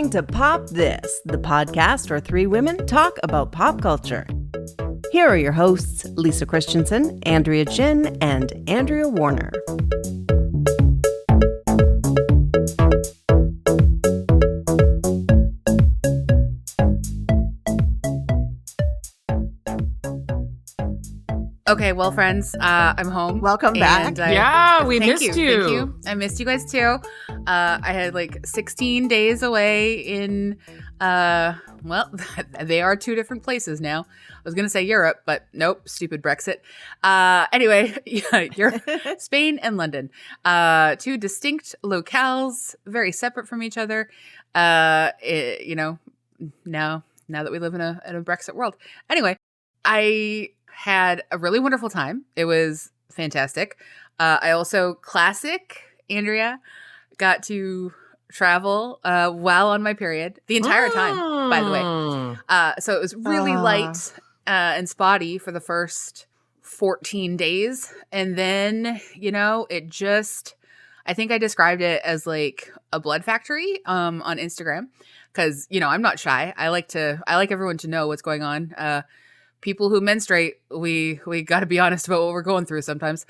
listening to Pop This, the podcast where three women talk about pop culture. Here are your hosts, Lisa Christiansen, Andrea Gin, and Andrea Warner. Okay, well, friends, I'm home. Welcome back. We missed you. Thank you. I missed you guys too. I had like 16 days away in, well, they are two different places now. I was going to say Europe, but nope, stupid Brexit. Anyway, Europe, Spain and London. Two distinct locales, very separate from each other. Now that we live in a Brexit world. Anyway, I had a really wonderful time. It was fantastic. I also, classic Andrea, got to travel while on my period the entire time, by the way. So it was really light and spotty for the first 14 days. And then, it just, I think I described it as like a blood factory on Instagram. Because, I'm not shy. I like everyone to know what's going on. People who menstruate, we got to be honest about what we're going through sometimes.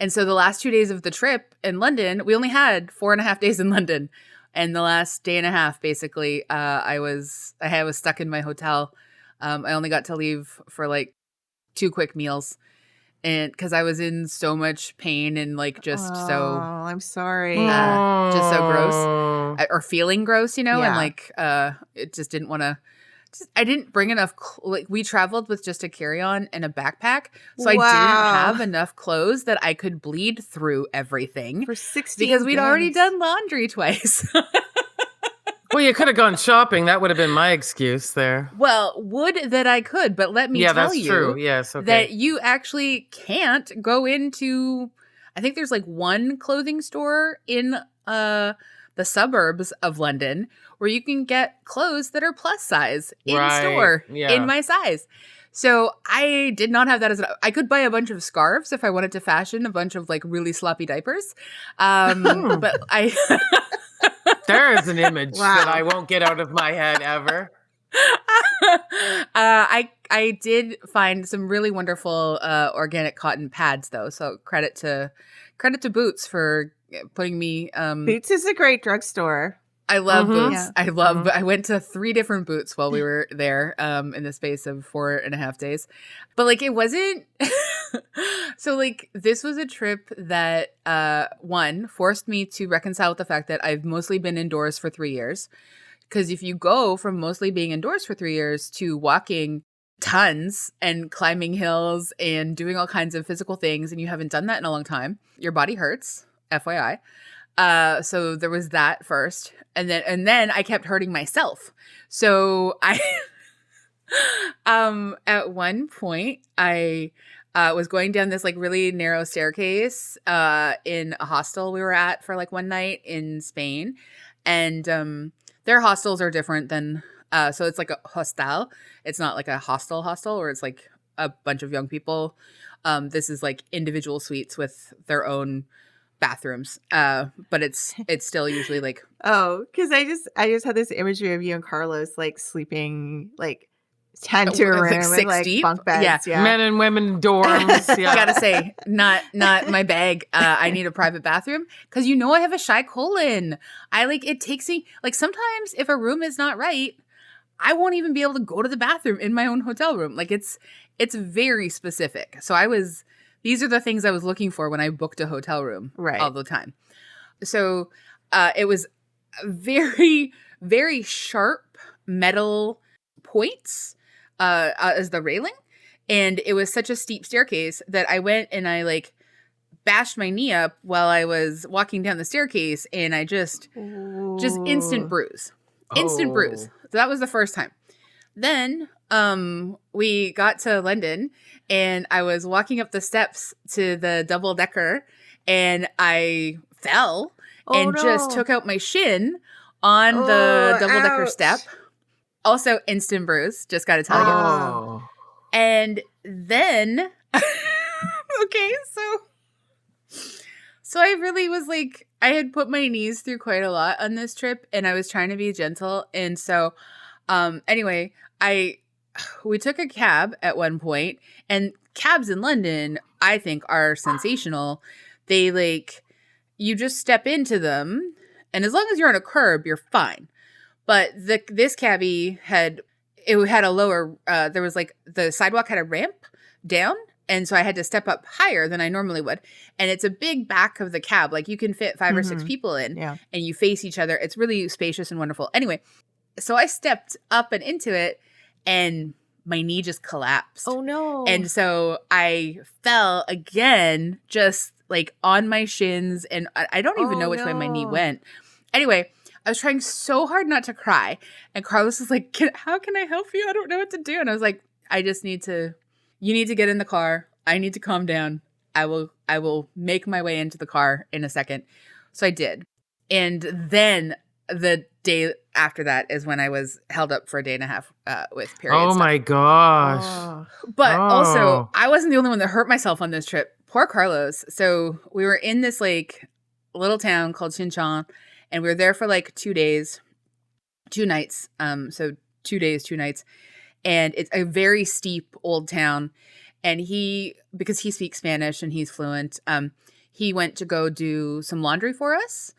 And so the last 2 days of the trip in London, we only had 4.5 days in London. And the last day and a half, basically, I was stuck in my hotel. I only got to leave for like 2 quick meals. And because I was in so much pain and like just so. Oh, I'm sorry. Just so gross. Or feeling gross, and like it just didn't want to. I didn't bring enough. We traveled with just a carry-on and a backpack, so I didn't have enough clothes that I could bleed through everything for 16 because we'd days. already done laundry twice. Well, you could have gone shopping. That would have been my excuse there. Well, would that I could, but let me tell you true. Yes, okay. that you actually can't go into. I think there's like one clothing store in the suburbs of London where you can get clothes that are plus size in store in my size. So I did not have that I could buy a bunch of scarves if I wanted to fashion a bunch of like really sloppy diapers. But there is an image that I won't get out of my head ever. I did find some really wonderful organic cotton pads though. So credit to Boots for putting me. Boots is a great drugstore. I love Boots. Yeah. I went to 3 different Boots while we were there in the space of 4.5 days. But like it wasn't so like this was a trip that one forced me to reconcile with the fact that I've mostly been indoors for 3 years. Because if you go from mostly being indoors for 3 years to walking tons and climbing hills and doing all kinds of physical things and you haven't done that in a long time, your body hurts, FYI. So there was that first. And then I kept hurting myself. So I at one point I was going down this like really narrow staircase in a hostel we were at for like one night in Spain. And their hostels are different than so it's like a hostel. It's not like a hostel where it's like a bunch of young people. This is like individual suites with their own bathrooms, but it's still usually like because I just had this imagery of you and Carlos like sleeping like 10 to a room like 6 and like deep. bunk beds. Yeah. Men and women dorms. Yeah. I gotta say, not my bag. I need a private bathroom because I have a shy colon. It takes me like sometimes if a room is not right, I won't even be able to go to the bathroom in my own hotel room. Like it's very specific. So these are the things I was looking for when I booked a hotel room all the time. So it was very, very sharp metal points as the railing. And it was such a steep staircase that I went and I like bashed my knee up while I was walking down the staircase. And I just instant bruise. Instant bruise. So that was the first time. Then we got to London and I was walking up the steps to the double decker and I fell and just took out my shin on the double decker step. Also instant bruise, just got to tell you. And then, okay, so I really was like, had put my knees through quite a lot on this trip, and I was trying to be gentle. And so, anyway, we took a cab at one point, and cabs in London, I think, are sensational. They like, you just step into them, and as long as you're on a curb, you're fine. But this cabbie had a lower, there was like, the sidewalk had a ramp down, and so I had to step up higher than I normally would. And it's a big back of the cab. Like, you can fit 5 or 6 people in, and you face each other. It's really spacious and wonderful. Anyway, so I stepped up and into it, and my knee just collapsed. Oh, no. And so I fell again, just like on my shins. And I don't even know which way my knee went. Anyway, I was trying so hard not to cry. And Carlos was like, how can I help you? I don't know what to do. And I was like, you need to get in the car. I need to calm down. I will make my way into the car in a second. So I did. And then the day after that is when I was held up for a day and a half with period Oh stuff. my gosh. But also, I wasn't the only one that hurt myself on this trip. Poor Carlos. So we were in this like little town called Xinjiang, and we were there for like 2 days, 2 nights. So 2 days, 2 nights. And it's a very steep old town. And because he speaks Spanish and he's fluent, he went to go do some laundry for us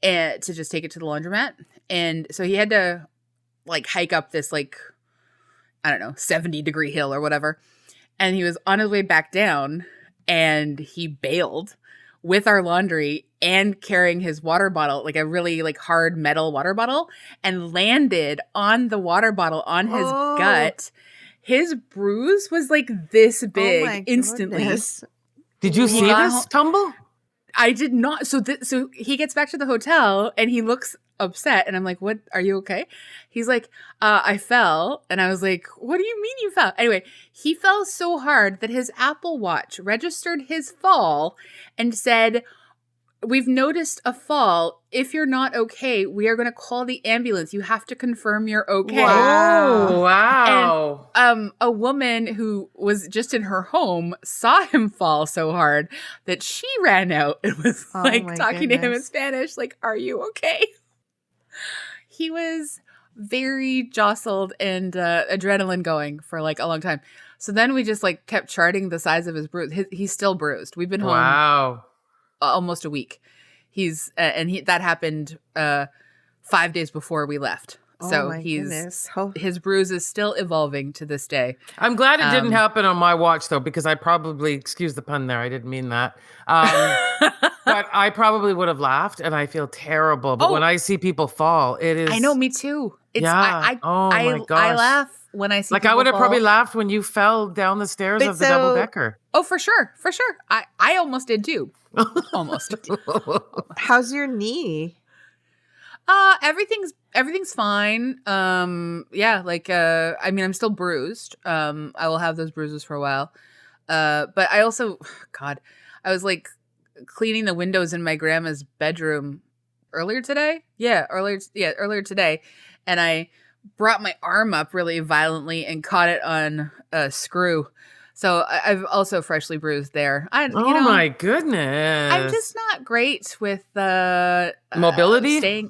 and to just take it to the laundromat. And so he had to like hike up this like, I don't know, 70-degree hill or whatever. And he was on his way back down, and he bailed with our laundry and carrying his water bottle, like a really like hard metal water bottle, and landed on the water bottle on his gut. His bruise was like this big instantly. Goodness. Did you see this tumble? I did not. So he gets back to the hotel, and he looks upset, and I'm like, what, are you okay? He's like, I fell. And I was like, what do you mean you fell? Anyway, he fell so hard that his Apple Watch registered his fall and said, we've noticed a fall. If you're not okay, we are going to call the ambulance. You have to confirm you're okay. Wow. And a woman who was just in her home saw him fall so hard that she ran out and was like talking to him in Spanish, like, are you okay? He was very jostled and adrenaline going for like a long time. So then we just like kept charting the size of his bruise. He's still bruised. We've been home almost a week. That happened 5 days before we left. So his bruise is still evolving to this day. I'm glad it didn't happen on my watch, though, because I probably, excuse the pun there, I didn't mean that. But I probably would have laughed, and I feel terrible. But when I see people fall, it is. I know, me too. My gosh. I laugh when I see like people I would have fall. probably laughed when you fell down the stairs of the double decker. Oh, for sure. For sure. I almost did too. Almost. How's your knee? Everything's fine. I mean, I'm still bruised. I will have those bruises for a while. But I also, God, I was like cleaning the windows in my grandma's bedroom earlier today. Earlier today. And I brought my arm up really violently and caught it on a screw. So I've also freshly bruised there. My goodness. I'm just not great with mobility.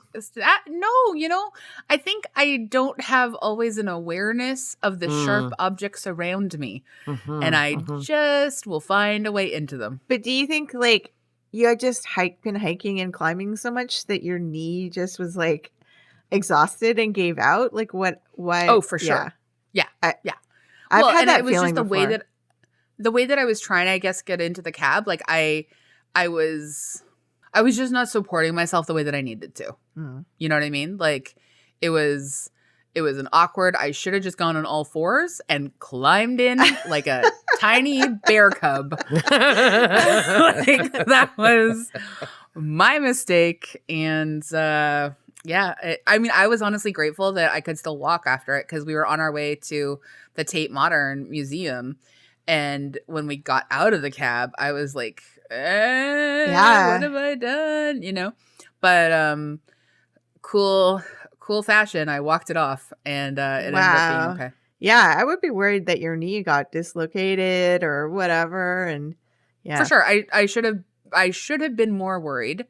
No, I think I don't have always an awareness of the sharp objects around me, and I just will find a way into them. But do you think like you had just been hiking and climbing so much that your knee just was like exhausted and gave out? Like what? Why? Oh, for sure. Yeah. I've had that it was feeling just before. The way that I was trying to, I guess, get into the cab, like I was just not supporting myself the way that I needed to. You know what I mean? Like it was an awkward. I should have just gone on all fours and climbed in like a tiny bear cub. Like, that was my mistake. And I mean, I was honestly grateful that I could still walk after it because we were on our way to the Tate Modern Museum. And when we got out of the cab, I was like, what have I done? You know? But cool fashion. I walked it off, and it ended up being okay. Yeah, I would be worried that your knee got dislocated or whatever. And for sure, I should have been more worried.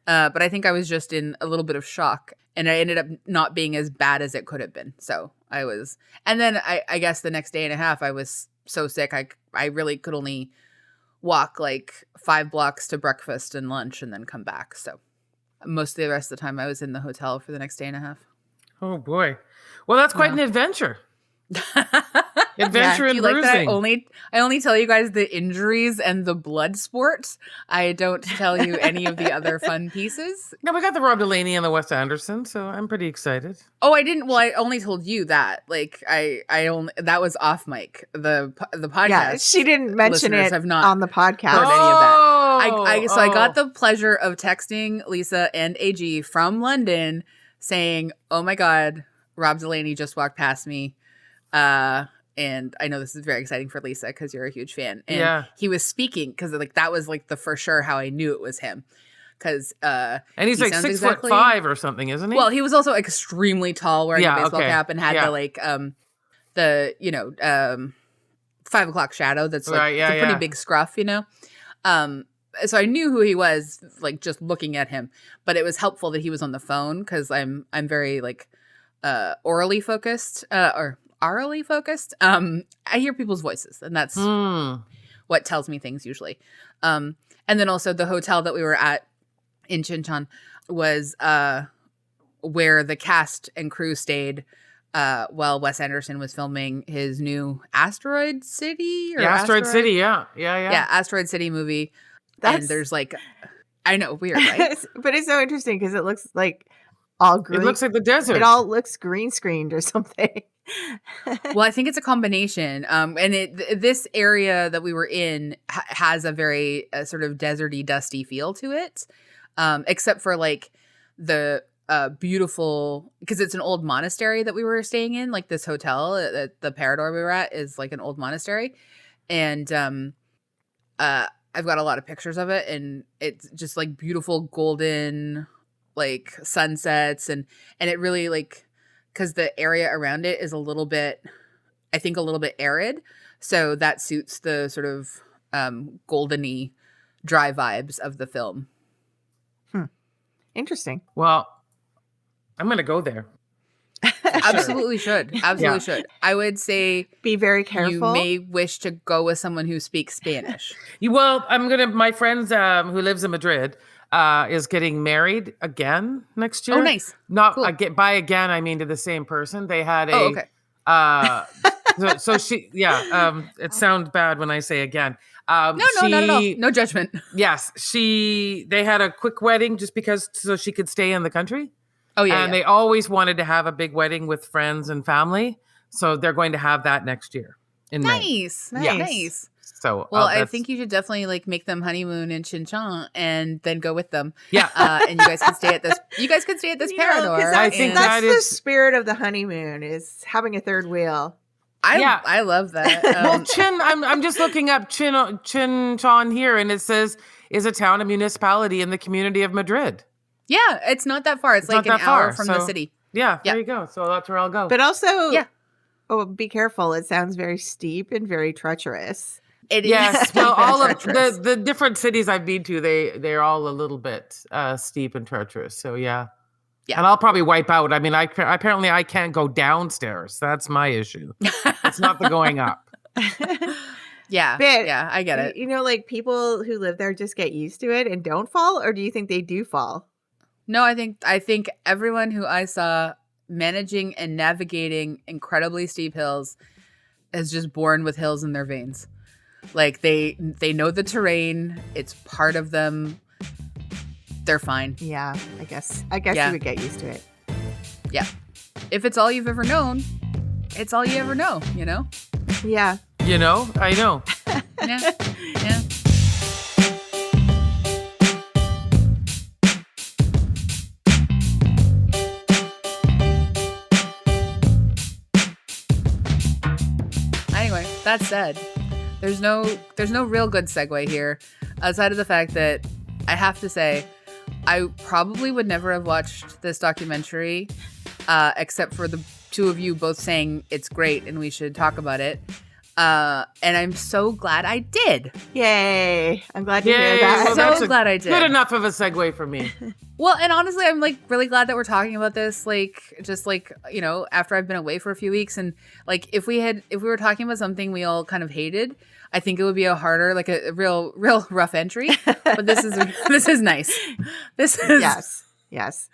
But I think I was just in a little bit of shock, and I ended up not being as bad as it could have been. So I was, and then I guess the next day and a half, I was so sick. I really could only walk like 5 blocks to breakfast and lunch and then come back. So most of the rest of the time I was in the hotel for the next day and a half. Oh boy. Well, that's quite an adventure. Adventure Do and you like that? bruising. I only tell you guys the injuries and the blood sports. I don't tell you any of the other fun pieces. No, we got the Rob Delaney and the Wes Anderson, so I'm pretty excited. Oh, I didn't. Well, I only told you that. Like, I only that was off mic. The podcast. Yeah, she didn't mention it have not on the podcast. heard any of that. Oh, So I got the pleasure of texting Lisa and AG from London saying, "Oh my God, Rob Delaney just walked past me." And I know this is very exciting for Lisa because you're a huge fan. And he was speaking because like that was like the for sure how I knew it was him. Because and he's like 6'5" or something, isn't he? Well, he was also extremely tall, wearing a baseball cap, and had the like the 5 o'clock shadow. That's like it's a pretty big scruff, you know. So I knew who he was, like just looking at him. But it was helpful that he was on the phone because I'm very like orally focused or aurally focused. I hear people's voices, and that's what tells me things usually. And then also the hotel that we were at in Chinchon was where the cast and crew stayed while Wes Anderson was filming his new Asteroid City. Asteroid City, yeah, Asteroid City movie. And there's like, I know, weird, right? But it's so interesting because it looks like all green. It looks like the desert. It all looks green screened or something. Well, I think it's a combination. And this area that we were in has a very sort of deserty, dusty feel to it. Except for like the beautiful, because it's an old monastery that we were staying in. Like this hotel, the Parador we were at is like an old monastery. And I've got a lot of pictures of it, and it's just like beautiful golden like sunsets, and it really like, because the area around it is a little bit arid, so that suits the sort of goldeny dry vibes of the film. Interesting. Well, I'm gonna go there. Absolutely should. Absolutely should. I would say be very careful. You may wish to go with someone who speaks Spanish. Well, my friend who lives in Madrid is getting married again next year. Oh, nice. Not cool. By again, I mean to the same person. They had so she, it sounds bad when I say again. No, not at all. No judgment. Yes, they had a quick wedding just because so she could stay in the country. Oh yeah, and they always wanted to have a big wedding with friends and family, so they're going to have that next year in May. Nice. So, I think you should definitely like make them honeymoon in Chinchon and then go with them. Yeah, and you guys can stay at this. You guys can stay at this Parador. I think that's the spirit of the honeymoon is having a third wheel. I love that. Well, I'm just looking up Chinchon here, and it says is a town, a municipality in the community of Madrid. Yeah, it's not that far. It's like an hour from the city. Yeah, there you go. So that's where I'll go. But also, be careful. It sounds very steep and very treacherous. It is. Yes, well, all of the different cities I've been to, they're all a little bit steep and treacherous. So yeah. And I'll probably wipe out. I mean, apparently I can't go downstairs. That's my issue. It's not the going up. Yeah, I get it. You know, like people who live there just get used to it and don't fall, or do you think they do fall? No, I think everyone who I saw managing and navigating incredibly steep hills is just born with hills in their veins. Like they know the terrain. It's part of them. They're fine. Yeah, I guess you would get used to it. Yeah. If it's all you've ever known, it's all you ever know, you know? Yeah. You know? I know. Yeah. Anyway, that said, there's no real good segue here, outside of the fact that I have to say, I probably would never have watched this documentary, except for the two of you both saying it's great and we should talk about it. And I'm so glad I did. Yay. I'm glad to hear Yay. that. Well, So that's glad I did. Good enough of a segue for me. Well, and honestly, I'm like really glad that we're talking about this, like, just like, you know, after I've been away for a few weeks. And like, if we were talking about something we all kind of hated, I think it would be a harder, like a real rough entry. But this is nice. This is Yes.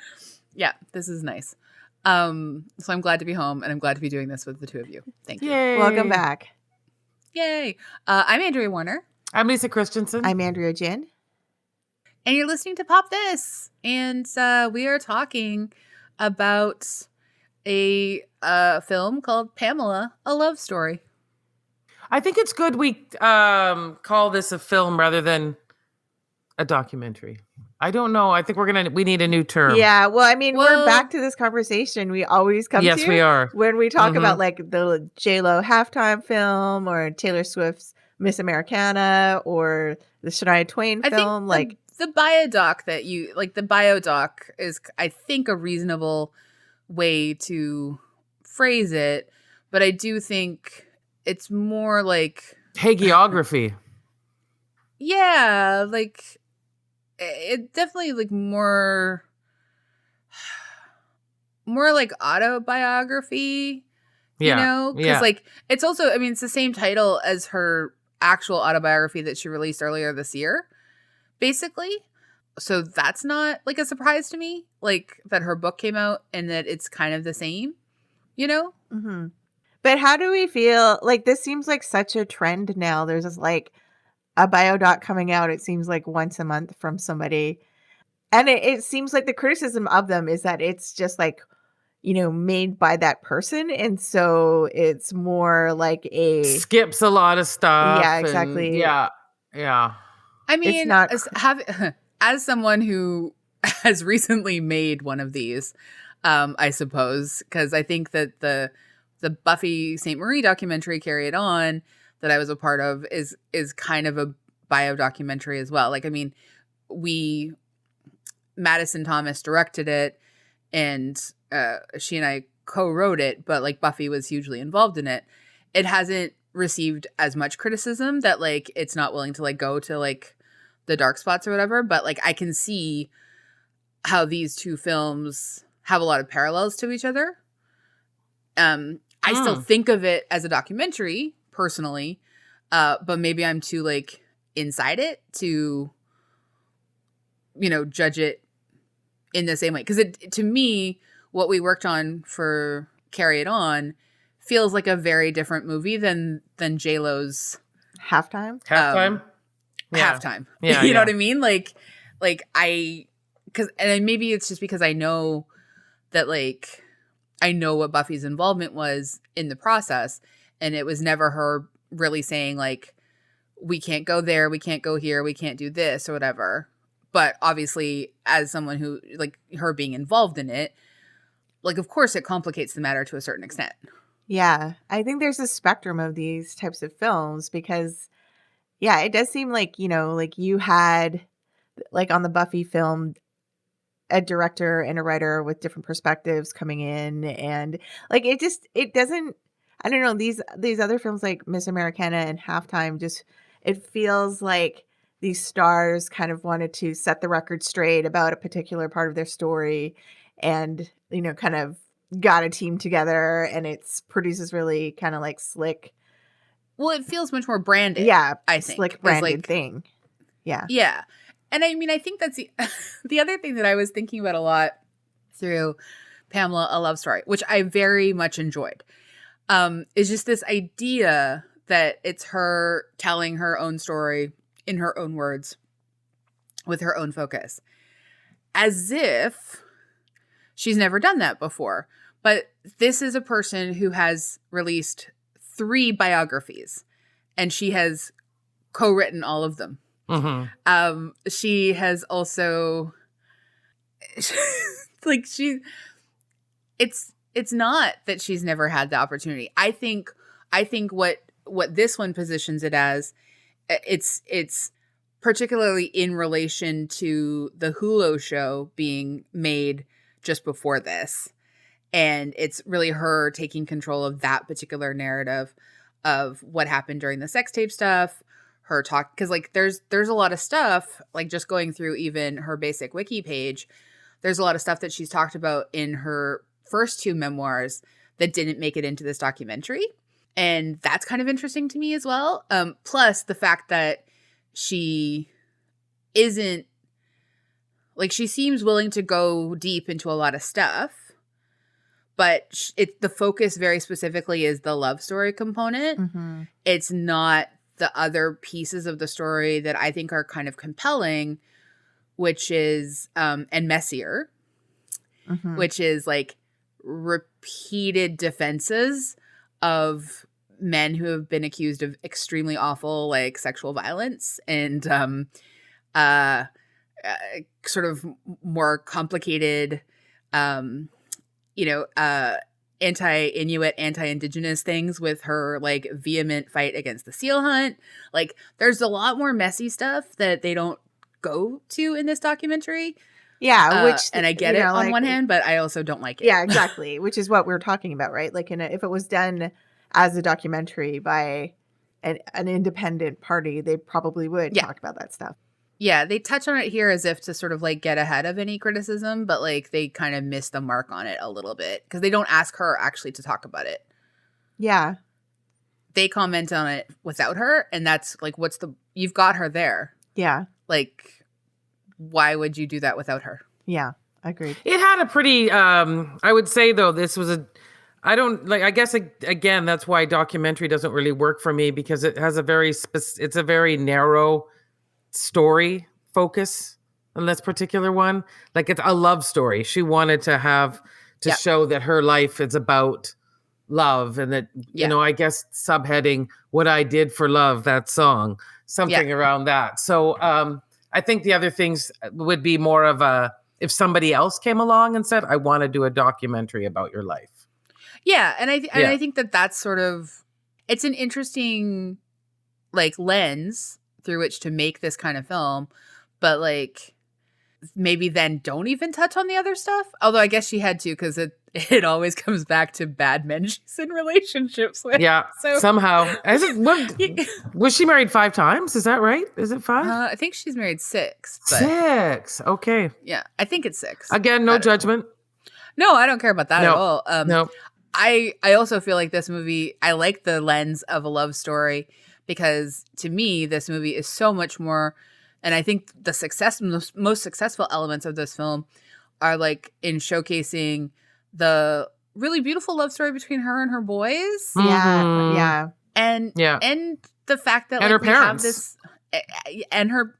Yeah, this is nice. So I'm glad to be home, and I'm glad to be doing this with the two of you. Thank you. Yay. Welcome back. Yay. I'm Andrea Warner. I'm Lisa Christiansen. I'm Andrea Gin. And you're listening to Pop This. And we are talking about a film called Pamela, A Love Story. I think it's good we call this a film rather than a documentary. I don't know. I think we need a new term. Yeah, well, I mean, we're back to this conversation we always come to. Yes, we are. When we talk about like the J-Lo halftime film or Taylor Swift's Miss Americana or the Shania Twain film. I think the biodoc that you like, the biodoc is, I think, a reasonable way to phrase it. But I do think it's more like hagiography. Yeah, like it definitely like more like autobiography, you know? Because like it's also, I mean, it's the same title as her actual autobiography that she released earlier this year, basically. So that's not like a surprise to me, like that her book came out and that it's kind of the same, you know? Mm-hmm. But how do we feel? Like this seems like such a trend now. There's this like a biodoc coming out, it seems like once a month from somebody. And it seems like the criticism of them is that it's just like, you know, made by that person. And so it's more like skips a lot of stuff. Yeah, exactly. Yeah. I mean, it's not... as someone who has recently made one of these, I suppose, because I think that the Buffy St. Marie documentary, Carry It On, that I was a part of is kind of a bio documentary as well. Like, I mean, Madison Thomas directed it and she and I co-wrote it, but like Buffy was hugely involved in it. It hasn't received as much criticism that like it's not willing to like go to like the dark spots or whatever, but like I can see how these two films have a lot of parallels to each other. I still think of it as a documentary personally, but maybe I'm too like inside it to, you know, judge it in the same way. Because to me, what we worked on for Carry It On feels like a very different movie than J-Lo's halftime. Halftime. Yeah, you know what I mean? Like and maybe it's just because I know that like I know what Buffy's involvement was in the process, and it was never her really saying like, we can't go there, we can't go here, we can't do this or whatever. But obviously, as someone who like her being involved in it, like of course it complicates the matter to a certain extent. Yeah, I think there's a spectrum of these types of films because, yeah, it does seem like, you know, like you had like on the Buffy film, a director and a writer with different perspectives coming in, and like it doesn't, I don't know, these other films like Miss Americana and Halftime, just it feels like these stars kind of wanted to set the record straight about a particular part of their story and, you know, kind of got a team together, and it's produces really kind of like slick. Well, it feels much more branded. Yeah, I think slick branded thing. Yeah. Yeah. And I mean, I think that's the other thing that I was thinking about a lot through Pamela, A Love Story, which I very much enjoyed, is just this idea that it's her telling her own story in her own words with her own focus, as if she's never done that before. But this is a person who has released 3 biographies, and she has co-written all of them. Mm-hmm. She has also like it's not that she's never had the opportunity. I think what this one positions it as, it's particularly in relation to the Hulu show being made just before this, and it's really her taking control of that particular narrative. of what happened during the sex tape stuff, her talk, because like there's a lot of stuff, like just going through even her basic wiki page, there's a lot of stuff that she's talked about in her first 2 memoirs that didn't make it into this documentary. And that's kind of interesting to me as well. Plus the fact that she isn't, like, she seems willing to go deep into a lot of stuff, but the focus very specifically is the love story component. Mm-hmm. It's not the other pieces of the story that I think are kind of compelling, which is, and messier, Mm-hmm. which is like repeated defenses of men who have been accused of extremely awful, like, sexual violence and sort of more complicated, anti-Inuit, anti-Indigenous things with her, like, vehement fight against the seal hunt. Like, there's a lot more messy stuff that they don't go to in this documentary. Yeah, and I get it on like, one hand, but I also don't like it. Yeah, exactly. Which is what we're talking about, right? Like, if it was done as a documentary by an independent party, they probably would talk about that stuff. Yeah, they touch on it here as if to sort of like get ahead of any criticism, but like they kind of miss the mark on it a little bit because they don't ask her actually to talk about it. Yeah. They comment on it without her, and that's like, you've got her there. Yeah. Like, why would you do that without her? Yeah, agreed. It had a pretty, I would say though, this was I guess again, that's why documentary doesn't really work for me because it has it's a very narrow story focus on this particular one. Like, it's a love story. She wanted to show that her life is about love and that, I guess subheading What I Did for Love, that song, something around that. So, I think the other things would be more of if somebody else came along and said, I want to do a documentary about your life. Yeah. And I think that's sort of, it's an interesting, like, lens through which to make this kind of film, but like maybe then don't even touch on the other stuff. Although I guess she had to, because it always comes back to bad men she's in relationships with. Yeah, so somehow. Was she married 5 times? Is that right? Is it 5? I think she's married 6. But 6. Okay. Yeah, I think it's 6. Again, no judgment. No, I don't care about that at all. No. I also feel like this movie, I like the lens of a love story because to me, this movie is so much more. And I think the most successful elements of this film are like in showcasing the really beautiful love story between her and her boys. Yeah. Yeah. And the fact that, and like, her we parents. have this and her,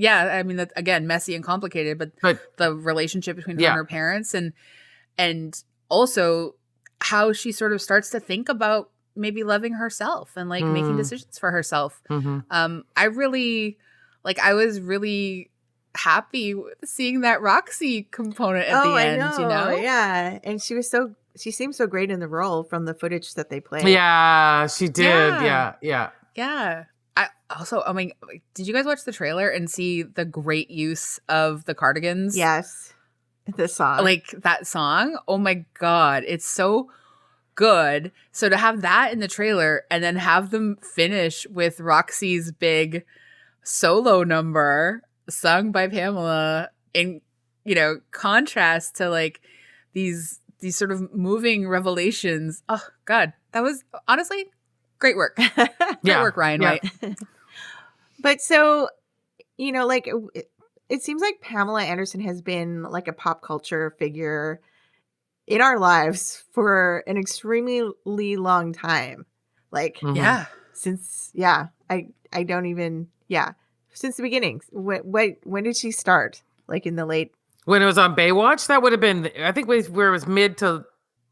I mean, that's again messy and complicated, but the relationship between her and her parents, and also how she sort of starts to think about maybe loving herself and like making decisions for herself. I was really happy seeing that Roxy component at the end. I know. Yeah, and she seemed so great in the role from the footage that they played. Yeah, she did. Yeah. I also, I mean, did you guys watch the trailer and see the great use of the Cardigans? Yes. The song. Like that song. Oh my God. It's so good. So to have that in the trailer and then have them finish with Roxy's big solo number sung by Pamela in, contrast to like these sort of moving revelations. Oh God. That was honestly great work. Great work, Ryan White. But so, like it seems like Pamela Anderson has been like a pop culture figure in our lives for an extremely long time. Like, since, I don't even, since the beginning. When did she start? Like in the late. When it was on Baywatch, that would have been, I think where it was mid to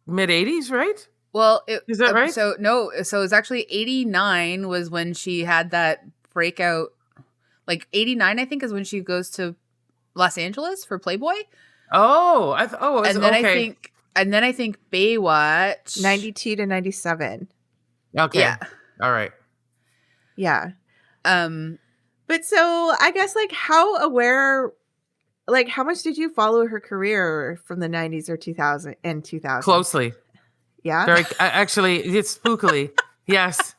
mid 80s, right? Well, is that right? So it was actually 89 was when she had that breakout. Like 89, I think, is when she goes to Los Angeles for Playboy. Oh, and then I think Baywatch 92 to 97. Okay. Yeah. All right. Yeah. But so I guess like how much did you follow her career from the 90s or 2000 and 2000? Closely. Yeah. Very actually, it's spookily. Yes.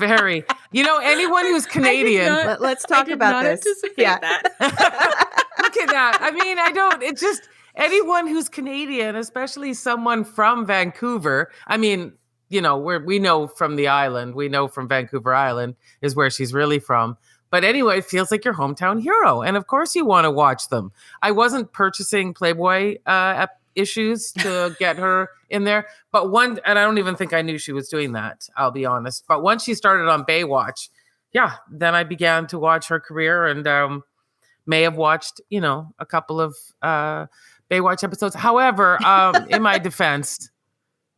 Very. Anyone who's Canadian. Let's talk about this. Yeah. Look at that. I mean, it's just anyone who's Canadian, especially someone from Vancouver. I mean, we know from the island, we know from Vancouver Island is where she's really from. But anyway, it feels like your hometown hero. And of course you want to watch them. I wasn't purchasing Playboy issues to get her in there. But and I don't even think I knew she was doing that, I'll be honest. But once she started on Baywatch, then I began to watch her career and may have watched, a couple of Baywatch episodes. However, in my defense,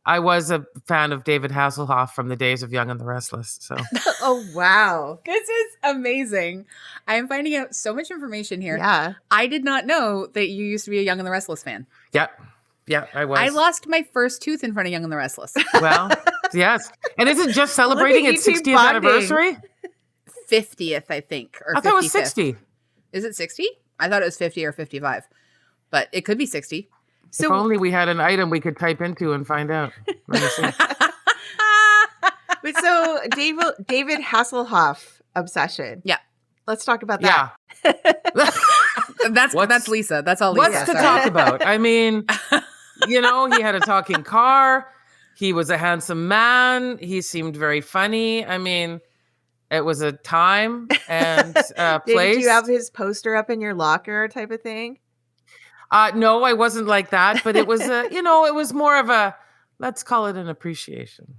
I was a fan of David Hasselhoff from the days of Young and the Restless. So, oh wow, this is amazing! I am finding out so much information here. Yeah, I did not know that you used to be a Young and the Restless fan. Yeah, I was. I lost my first tooth in front of Young and the Restless. Well, yes, and is it just celebrating its 60th anniversary? 50th, I think, or I thought it was 60. Is it 60? I thought it was 50 or 55, but it could be 60. So, if only we had an item we could type into and find out. But so David Hasselhoff obsession. Yeah. Let's talk about that. Yeah. That's Lisa. That's all Lisa. What's to talk about? I mean, he had a talking car. He was a handsome man. He seemed very funny. I mean, it was a time and place. Did you have his poster up in your locker type of thing? No, I wasn't like that, but it was it was more of a, let's call it an appreciation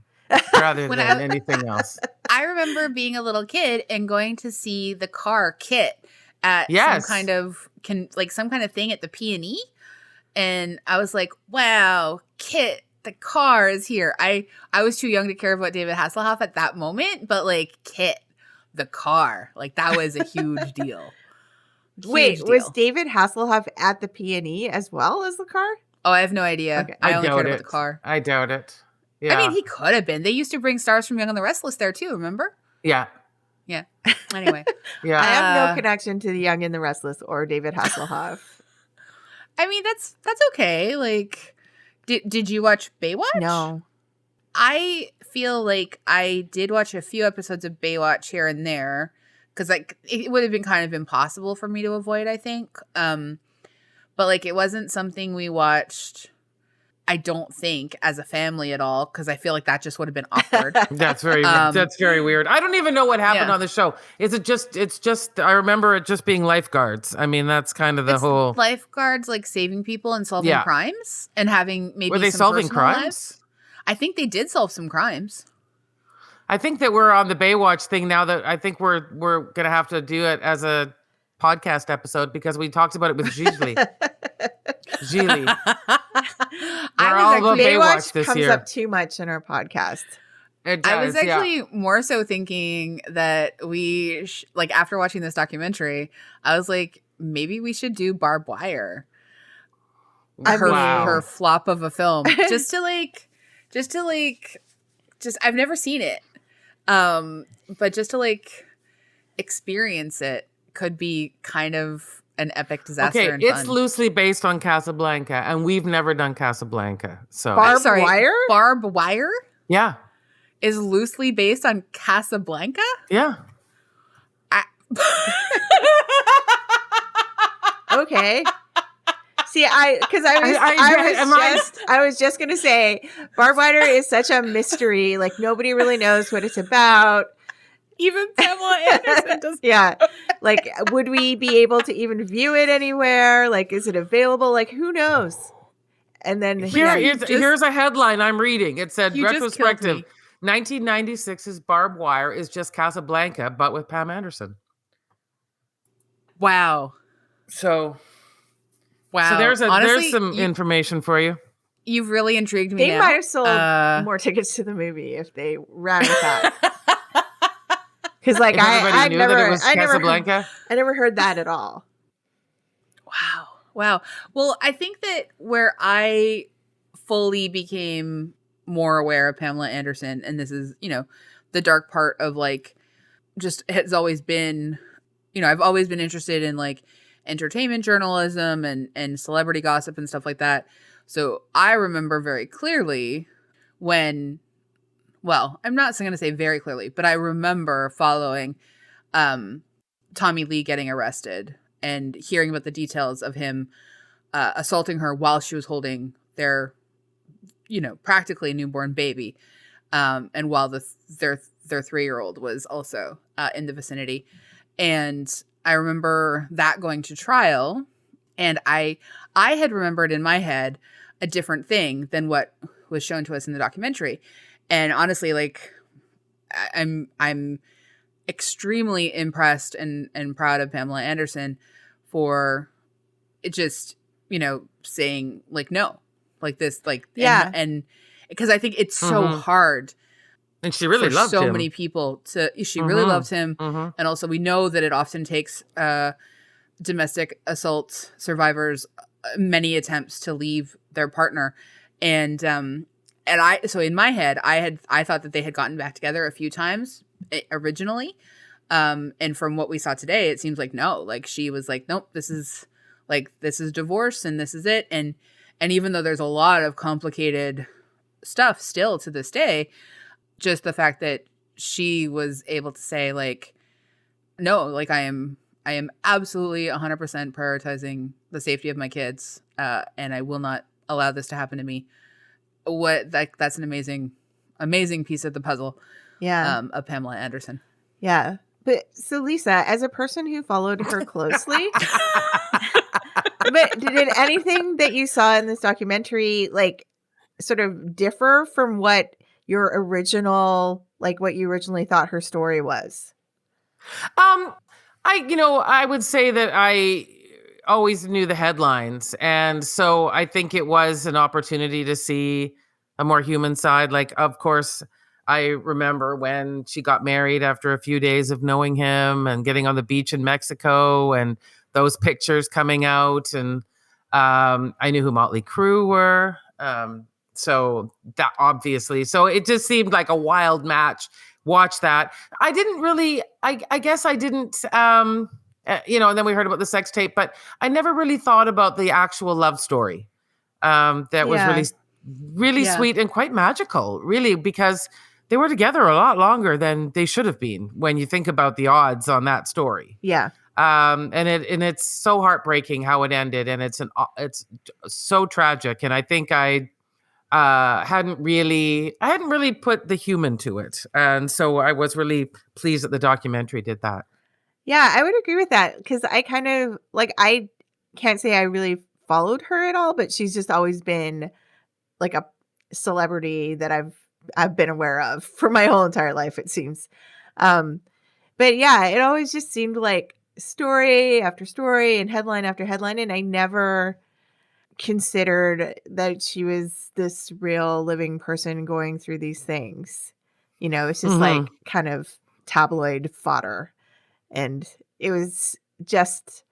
rather than anything else. I remember being a little kid and going to see the car Kit at some kind of thing at the P&E, and I was like, wow, Kit, the car is here. I was too young to care about David Hasselhoff at that moment, but Kit, the car, that was a huge deal. Wait, was David Hasselhoff at the P&E as well as the car? Oh, I have no idea. Okay. I only cared about the car. I doubt it. Yeah. I mean, he could have been. They used to bring stars from Young and the Restless there too, remember? Yeah. Yeah. Anyway. Yeah. I have no connection to the Young and the Restless or David Hasselhoff. I mean, that's okay. Did you watch Baywatch? No. I feel like I did watch a few episodes of Baywatch here and there. Because it would have been kind of impossible for me to avoid, I think. But it wasn't something we watched, I don't think, as a family at all. Because I feel like that just would have been awkward. That's very weird. I don't even know what happened on the show. It's just I remember it just being lifeguards. I mean, that's kind of the whole lifeguards saving people and solving crimes and having maybe were they some solving personal crimes? Lives. I think they did solve some crimes. I think that we're on the Baywatch thing now that I think we're going to have to do it as a podcast episode because we talked about it with Gigli. Baywatch this comes up too much in our podcast. It does, I was actually more so thinking that we, after watching this documentary, I was like, maybe we should do Barbed Wire. Her flop of a film. I've never seen it. But just to experience it could be kind of an epic disaster. Okay, and it's fun. loosely based on Casablanca, and we've never done Casablanca. So Barbed Wire? Barbed Wire? Yeah. Is loosely based on Casablanca? Yeah. Okay. See, I was just gonna say, Barbed Wire is such a mystery. Nobody really knows what it's about. Even Pamela Anderson does. Yeah. Would we be able to even view it anywhere? Is it available? Who knows? And then here's a headline I'm reading. It said retrospective 1996's Barbed Wire is just Casablanca, but with Pam Anderson. Wow. So wow. So there's some information for you. You've really intrigued me. They might have sold more tickets to the movie if they ran with that. Because I never heard that at all. Wow. Well, I think that where I fully became more aware of Pamela Anderson, and this is, the dark part of just has always been, I've always been interested in entertainment journalism and celebrity gossip and stuff like that. So I remember very clearly when well, I'm not going to say very clearly, but I remember following Tommy Lee getting arrested and hearing about the details of him assaulting her while she was holding their, practically newborn baby. And while their 3-year-old was also in the vicinity. And I remember that going to trial, and I had remembered in my head a different thing than what was shown to us in the documentary. And honestly, like, I'm extremely impressed and proud of Pamela Anderson for it just, saying like, no, like this, like, Yeah. And because I think it's so hard. And she really loved so him. many people she really loved him. And also we know that it often takes domestic assault survivors many attempts to leave their partner. And so in my head, I thought that they had gotten back together a few times originally. And from what we saw today, it seems like no, like she was like, nope, this is divorce and this is it. And even though there's a lot of complicated stuff still to this day, just the fact that she was able to say like, no, like I am absolutely 100% prioritizing the safety of my kids. And I will not allow this to happen to me. That's an amazing piece of the puzzle. Yeah. Of Pamela Anderson. Yeah. But so Lisa, as a person who followed her closely, but did anything that you saw in this documentary like sort of differ from what you originally thought her story was? I would say that I always knew the headlines. And so I think it was an opportunity to see a more human side. Like, of course, I remember when she got married after a few days of knowing him and getting on the beach in Mexico and those pictures coming out. And I knew who Motley Crue were. So that obviously, so it just seemed like a wild match. Watch that. I didn't really, I guess I didn't, and then we heard about the sex tape, but I never really thought about the actual love story. That was really sweet and quite magical, really, because they were together a lot longer than they should have been when you think about the odds on that story. Yeah. And it's so heartbreaking how it ended, and it's so tragic. And I think I hadn't really put the human to it. And so I was really pleased that the documentary did that. Yeah, I would agree with that because I kind of like, I can't say I really followed her at all, but she's just always been like a celebrity that I've been aware of for my whole entire life, it seems. But yeah, it always just seemed like story after story and headline after headline. And I never considered that she was this real living person going through these things. It's just like kind of tabloid fodder. And it was just,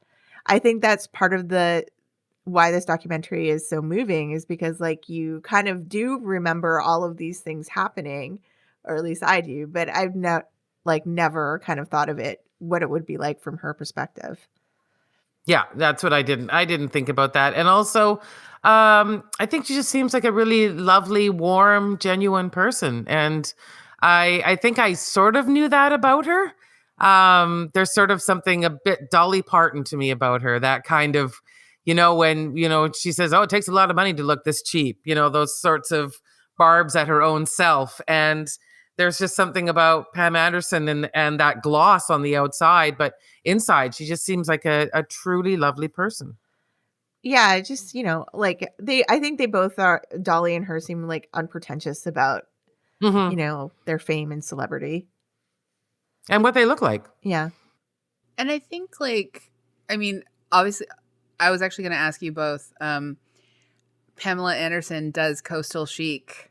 I think that's part of why this documentary is so moving, is because like you kind of do remember all of these things happening, or at least I do, but I've never kind of thought of it, what it would be like from her perspective. Yeah, that's what I didn't think about that. And also, I think she just seems like a really lovely, warm, genuine person. And I think I sort of knew that about her. There's sort of something a bit Dolly Parton to me about her, that kind of, when, she says, oh, it takes a lot of money to look this cheap, those sorts of barbs at her own self. And there's just something about Pam Anderson and that gloss on the outside, but inside she just seems like a truly lovely person. Yeah, just, I think they both are, Dolly and her seem like unpretentious about, their fame and celebrity. And what they look like. Yeah. And I think obviously I was actually going to ask you both, Pamela Anderson does coastal chic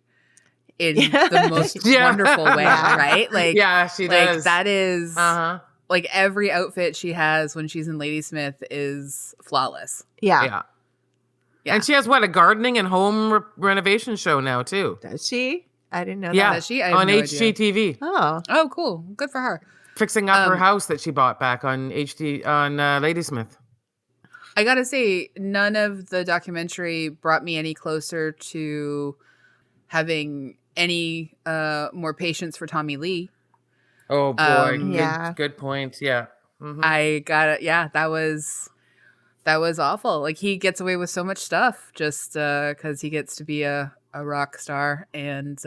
in the most wonderful way, right? Like, yeah, she does. That is like every outfit she has when she's in Ladysmith is flawless. Yeah. And she has a gardening and home renovation show now too. Does she? I didn't know that. Yeah, does she? I have on no HGTV. idea. Oh, cool. Good for her. Fixing up her house that she bought back on Ladysmith. I gotta say, none of the documentary brought me any closer to having any more patience for Tommy Lee. Oh boy, Yeah. good point. Yeah. I got it. Yeah, that was awful. Like, he gets away with so much stuff just because he gets to be a rock star. And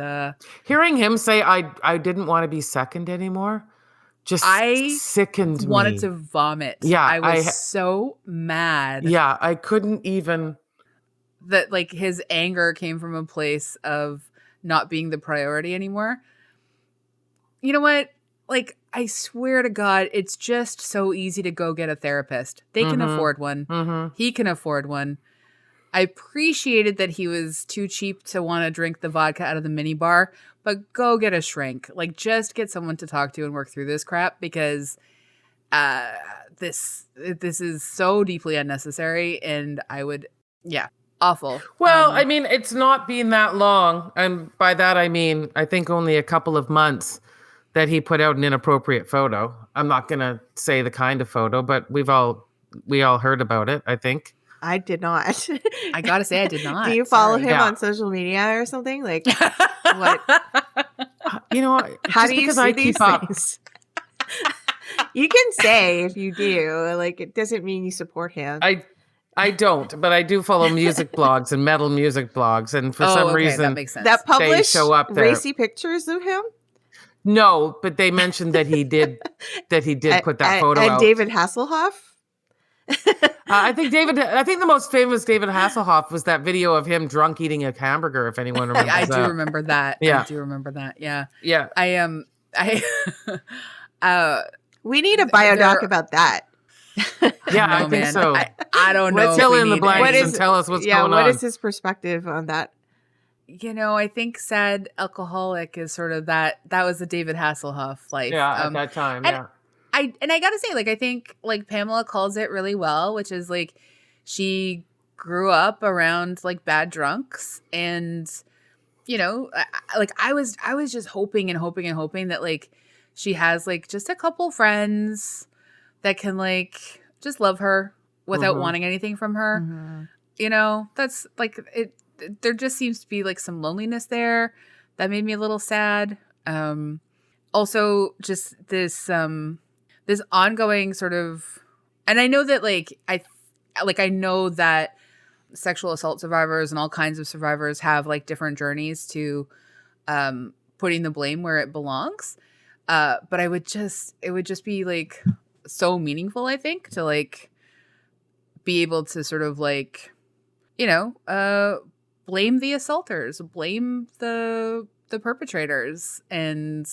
Hearing him say, I didn't want to be second anymore, just I sickened me. wanted to vomit. Yeah, I was so mad. Yeah, I couldn't even. That, like, his anger came from a place of not being the priority anymore. You know what? Like, I swear to God, it's just so easy to go get a therapist. They can afford one. He can afford one. I appreciated that he was too cheap to want to drink the vodka out of the mini bar, but go get a shrink. Like, just get someone to talk to and work through this crap, because this is so deeply unnecessary, and I would, awful. Well, I mean, it's not been that long, and by that I mean I think only a couple of months that he put out an inappropriate photo. I'm not gonna say the kind of photo, but we all heard about it, I think. I did not. I gotta say, I did not. Do you follow Sorry. him on social media or something? Like, what? You know, How just do you because see I these keep up. things? You can say if you do. Like, it doesn't mean you support him. I don't, but I do follow music blogs and metal music blogs, and for some reason that makes sense. That publish show up there. racy pictures of him. No, but they mentioned that he did put that photo out. And David Hasselhoff. I think the most famous David Hasselhoff was that video of him drunk eating a hamburger. If anyone remembers, I do remember that. Yeah. I do remember that. Yeah. Yeah. We need a biodoc about that. Yeah, No, I think man. so. I don't know. Let's if fill we in the need blanks any- and tell us what's Yeah, going what on. is his perspective on that? You know, I think sad alcoholic is sort of that was the David Hasselhoff life. Yeah, at that time. and Yeah. I gotta say, like, I think, like, Pamela calls it really well, which is, like, she grew up around, like, bad drunks, and, you know, I was just hoping and hoping and hoping that, like, she has, like, just a couple friends that can, like, just love her without wanting anything from her. Mm-hmm. You know, that's, like, it. There just seems to be, like, some loneliness there that made me a little sad. Also, just this ongoing sort of, and I know that, like, I know that sexual assault survivors and all kinds of survivors have, like, different journeys to putting the blame where it belongs. But it would just be, like, so meaningful, I think, to, like, be able to sort of, like, you know, blame the assaulters, blame the perpetrators, and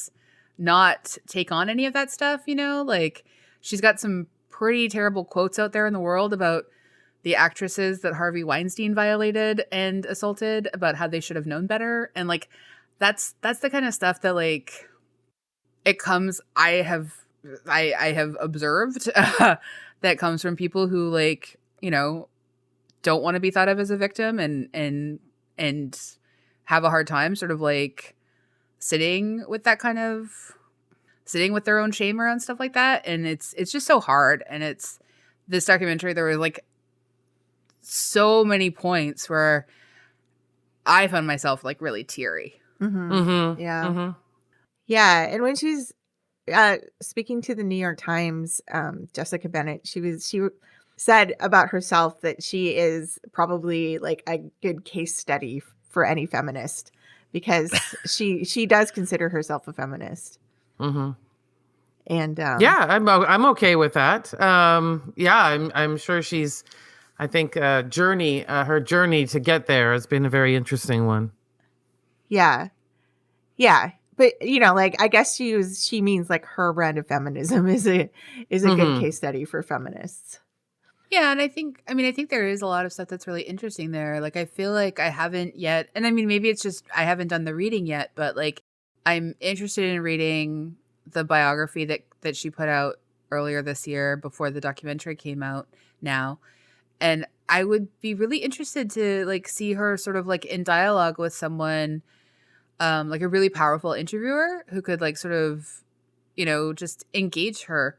not take on any of that stuff, you know? Like, she's got some pretty terrible quotes out there in the world about the actresses that Harvey Weinstein violated and assaulted, about how they should have known better. And, like, that's the kind of stuff that, like, it comes, I have observed that comes from people who, like, you know, don't want to be thought of as a victim, and have a hard time sort of, like, sitting with their own shame around stuff like that. And it's just so hard. And it's this documentary, there were, like, so many points where I found myself, like, really teary. Mm-hmm. Mm-hmm. Yeah. Mm-hmm. Yeah. And when she's speaking to the New York Times, Jessica Bennett, she said about herself that she is probably, like, a good case study for any feminist, because she does consider herself a feminist. Mm-hmm. And yeah, I'm okay with that. Yeah, I'm sure she's. I think her journey to get there has been a very interesting one. Yeah. But, you know, like, I guess she means, like, her brand of feminism is a good case study for feminists. Yeah, and I think there is a lot of stuff that's really interesting there. Like, I feel like I haven't yet, and I mean, maybe it's just I haven't done the reading yet, but, like, I'm interested in reading the biography that she put out earlier this year before the documentary came out now. And I would be really interested to, like, see her sort of, like, in dialogue with someone, like a really powerful interviewer who could, like, sort of, you know, just engage her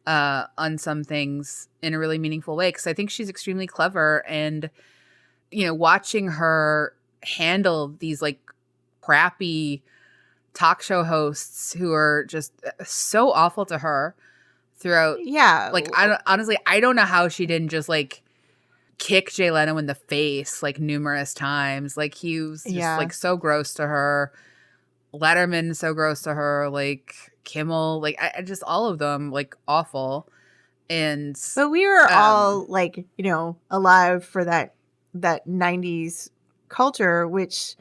on some things in a really meaningful way. Because I think she's extremely clever, and, you know, watching her handle these, like, crappy talk show hosts who are just so awful to her throughout. Yeah. Like, I don't know how she didn't just like kick Jay Leno in the face like numerous times. Like, he was just like so gross to her. Letterman so gross to her. Like, Kimmel, like I just all of them like awful. But we were all like, you know, alive for that 90s culture, which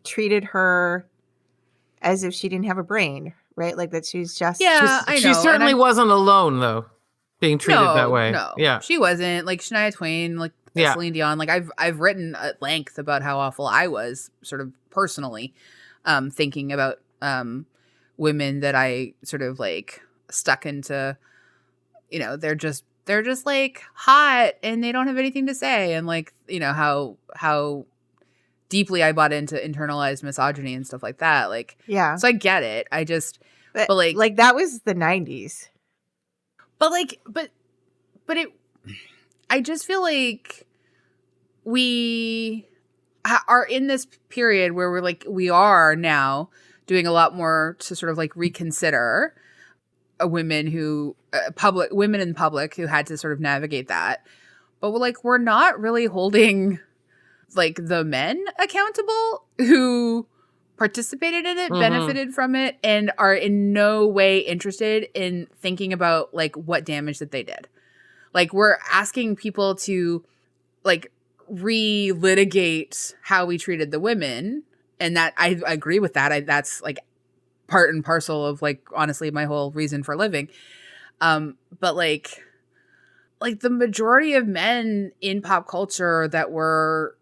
treated her as if she didn't have a brain, right? Like that she's just... Yeah, I know. She certainly wasn't alone, though, being treated that way. No, yeah, she wasn't. Like, Shania Twain, like Celine Dion. Like, I've written at length about how awful I was, sort of personally, thinking about women that I sort of like stuck into, you know, they're just like hot and they don't have anything to say, and like, you know, how deeply I bought into internalized misogyny and stuff like that. Like, yeah. So I get it. But like that was the 90s. But I just feel like we are in this period where we are now doing a lot more to sort of like reconsider women in public who had to sort of navigate that. But we're not really holding like the men accountable who participated in it, benefited from it, and are in no way interested in thinking about like what damage that they did. Like, we're asking people to like relitigate how we treated the women, and that I agree with that. That's like part and parcel of like honestly my whole reason for living. But like the majority of men in pop culture that were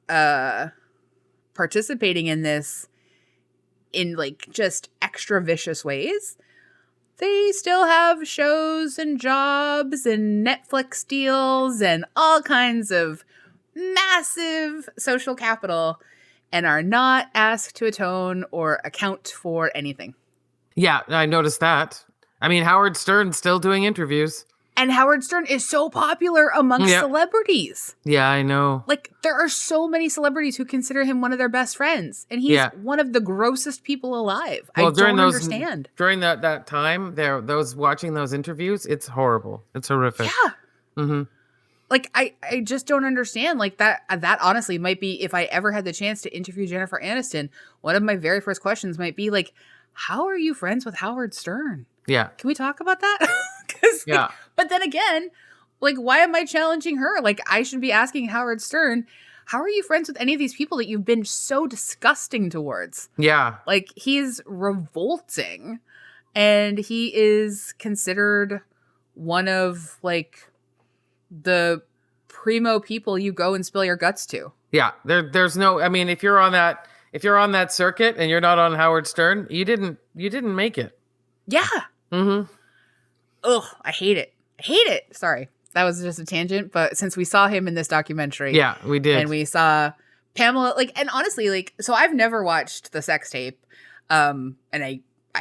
participating in this in like just extra vicious ways, they still have shows and jobs and Netflix deals and all kinds of massive social capital and are not asked to atone or account for anything. Yeah, I noticed that. I mean, Howard Stern's still doing interviews. And Howard Stern is so popular amongst celebrities. Yeah, I know. Like, there are so many celebrities who consider him one of their best friends. And he's one of the grossest people alive. Well, I don't understand. During that time, those watching those interviews, it's horrible. It's horrific. Yeah. Mm-hmm. Like, I just don't understand. Like, that honestly might be, if I ever had the chance to interview Jennifer Aniston, one of my very first questions might be like, how are you friends with Howard Stern? Yeah. Can we talk about that? But then again, like, why am I challenging her? Like, I should be asking Howard Stern, how are you friends with any of these people that you've been so disgusting towards? Yeah. Like, he's revolting, and he is considered one of, like, the primo people you go and spill your guts to. Yeah. There's no, I mean, if you're on that circuit and you're not on Howard Stern, you didn't make it. Yeah. Mm-hmm. Ugh, I hate it. Sorry. That was just a tangent, but since we saw him in this documentary. Yeah, we did. And we saw Pamela, like, and honestly, like, so I've never watched the sex tape. And I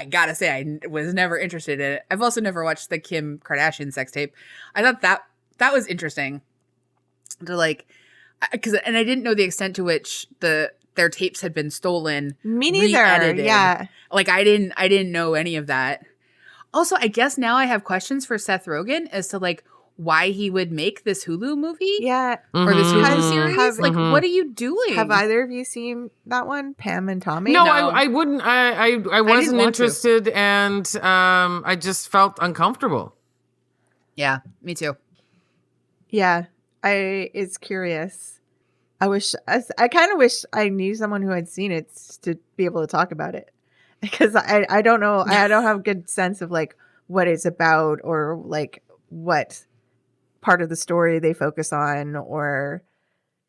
gotta say, I was never interested in it. I've also never watched the Kim Kardashian sex tape. I thought that was interesting to like, and I didn't know the extent to which their tapes had been stolen. Me neither. Re-edited. Yeah. Like, I didn't know any of that. Also, I guess now I have questions for Seth Rogen as to like why he would make this Hulu movie. Yeah. Or this Hulu series. Like, what are you doing? Have either of you seen that one, Pam and Tommy? No. I wouldn't. I wasn't interested, and I just felt uncomfortable. Yeah, me too. Yeah, it's curious. I kind of wish I knew someone who had seen it to be able to talk about it. Because I don't know. I don't have a good sense of like what it's about or like what part of the story they focus on or,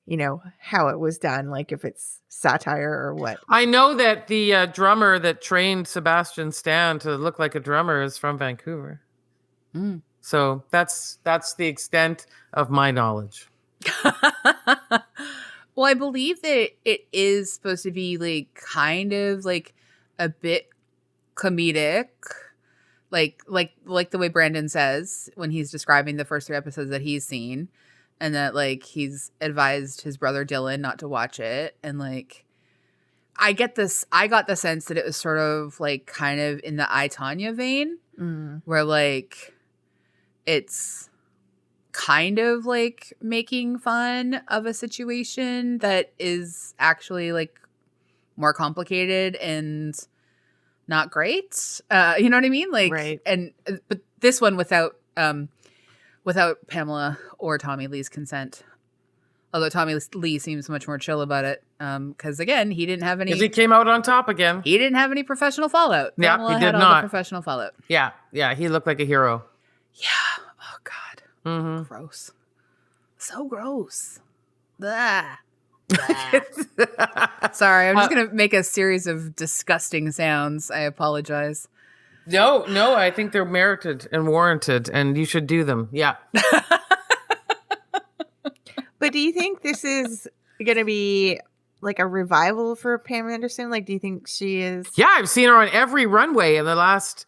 you know, how it was done. Like if it's satire or what. I know that the drummer that trained Sebastian Stan to look like a drummer is from Vancouver. Mm. So that's the extent of my knowledge. Well, I believe that it is supposed to be like kind of like a bit comedic, like the way Brandon says when he's describing the first 3 episodes that he's seen, and that like he's advised his brother Dylan not to watch it, and like I got the sense that it was sort of like kind of in the I, Tonya vein, where like it's kind of like making fun of a situation that is actually like more complicated and not great. You know what I mean? Like, right. But this one without Pamela or Tommy Lee's consent. Although Tommy Lee seems much more chill about it, because again, he didn't have any. Because he came out on top again. He didn't have any professional fallout. Yeah, Pamela he did had all not. the professional fallout. Yeah, he looked like a hero. Yeah. Oh God. Mm-hmm. Gross. So gross. Blah. Blah. Sorry, I'm just gonna make a series of disgusting sounds. I apologize. No, I think they're merited and warranted, and you should do them. Yeah. But do you think this is going to be like a revival for Pam Anderson? Like, do you think she is? Yeah, I've seen her on every runway in the last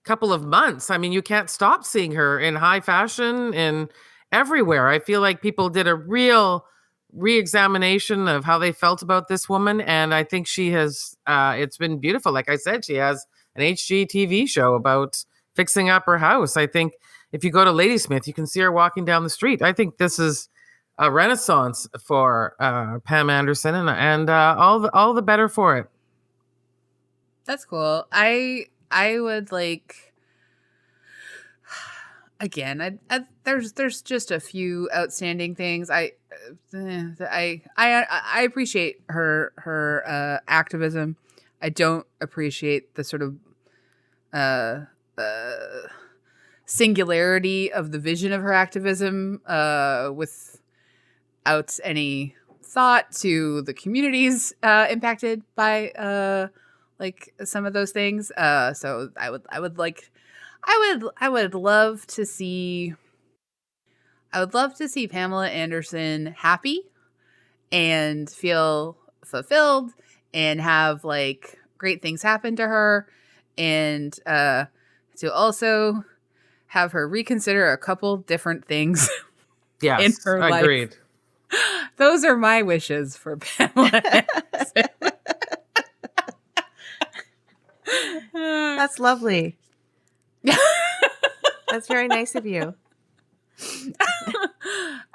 couple of months. I mean, you can't stop seeing her in high fashion and everywhere. I feel like people did a real re-examination of how they felt about this woman. And I think she has, it's been beautiful. Like I said, she has an HGTV show about fixing up her house. I think if you go to Ladysmith, you can see her walking down the street. I think this is a renaissance for Pam Anderson, and all the better for it. That's cool. I would like. Again, there's just a few outstanding things. I appreciate her activism. I don't appreciate the sort of singularity of the vision of her activism without any thought to the communities impacted by like some of those things. So I would love to see Pamela Anderson happy and feel fulfilled and have like great things happen to her, and to also have her reconsider a couple different things Yes, in her life. agreed. Those are my wishes for Pamela Anderson. That's lovely. That's very nice of you.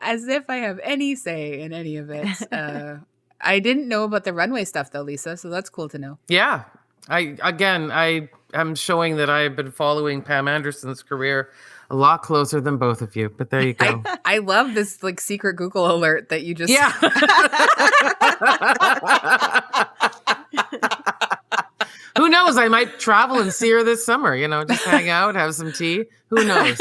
As if I have any say in any of it. I didn't know about the runway stuff though, Lisa, so that's cool to know. Yeah. I am showing that I've been following Pam Anderson's career a lot closer than both of you, but there you go. I love this like secret Google alert that you just Who knows? I might travel and see her this summer, just hang out, have some tea. Who knows?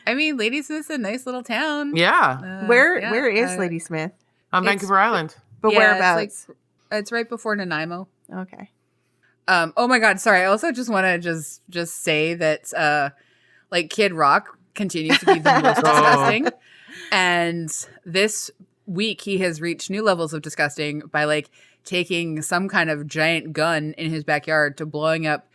I mean, Ladysmith's a nice little town. Yeah. Where is Ladysmith? On Vancouver Island. But whereabouts? It's right before Nanaimo. Okay. Oh my God. Sorry. I also just want to just say that like Kid Rock continues to be the most disgusting. And this week he has reached new levels of disgusting by like taking some kind of giant gun in his backyard to blowing up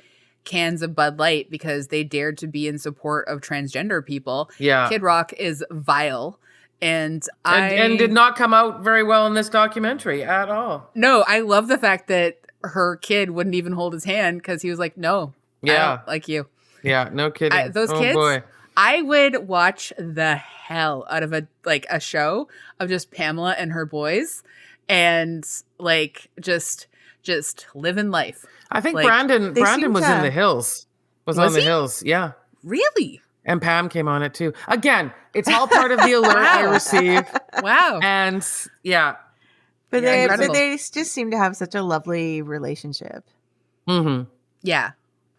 cans of Bud Light because they dared to be in support of transgender people. Yeah. Kid Rock is vile. And did not come out very well in this documentary at all. No, I love the fact that her kid wouldn't even hold his hand because he was like, no, I don't like you. Yeah, no kidding. Those kids, boy. I would watch the hell out of a show of just Pamela and her boys and like just living life. I think like, Brandon was in the hills. Was on the hills, yeah. Really? And Pam came on it too. Again, it's all part of the alert I receive. Wow. And yeah. But they just seem to have such a lovely relationship. Mm-hmm. Yeah.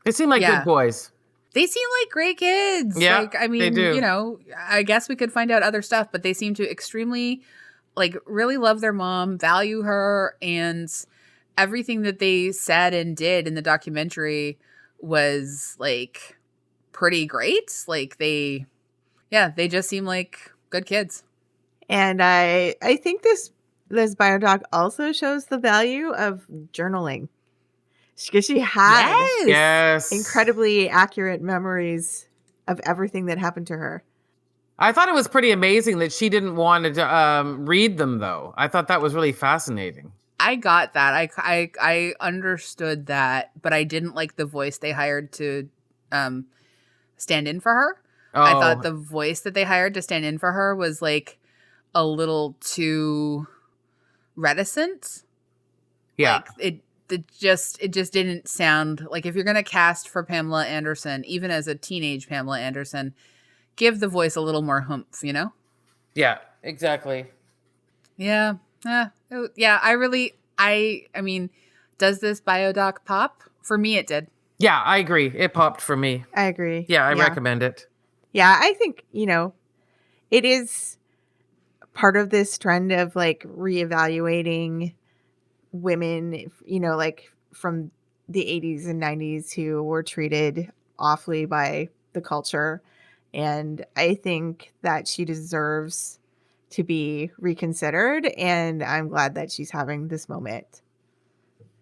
They seem like good boys. They seem like great kids. Yeah, like, I mean, they do. I guess we could find out other stuff, but they seem to extremely, like, really love their mom, value her, and everything that they said and did in the documentary was, like, pretty great. Like, they just seem like good kids. And I think this biodoc also shows the value of journaling. Because she had incredibly accurate memories of everything that happened to her. I thought it was pretty amazing that she didn't want to read them, though. I thought that was really fascinating. I got that. I understood that, but I didn't like the voice they hired to stand in for her. I thought the voice that they hired to stand in for her was like a little too reticent. Yeah. Like it just didn't sound like, if you're going to cast for Pamela Anderson, even as a teenage Pamela Anderson, give the voice a little more humph, you know? Yeah, exactly. Yeah. I mean, does this biodoc pop? For me, it did. Yeah, I agree. It popped for me. I agree. Yeah, I recommend it. Yeah, I think, it is part of this trend of like reevaluating women, like from the 80s and 90s who were treated awfully by the culture. And I think that she deserves to be reconsidered. And I'm glad that she's having this moment.